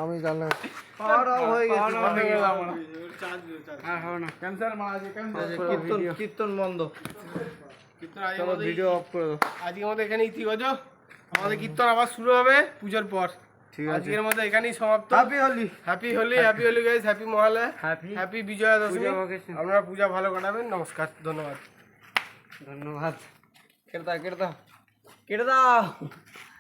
আমি জানলাম কীর্তন বন্ধ। ভিডিও অফ করে দাও। আজকের মতো এখানেই ঠিক আছে, আমাদের কীর্তন আবার শুরু হবে পুজোর পর। ঠিক আছে, আজকের মতো এখানেই সমাপ্ত। Happy Holi, happy Holi, happy Holi guys, happy Mahalaya, happy Bijaya Dashami. vacation। আপনারা পূজা ভালো কাটাবেন। নমস্কার, ধন্যবাদ। ধন্যবাদ। কেটে দাও, কেটে দাও, কেটে দাও।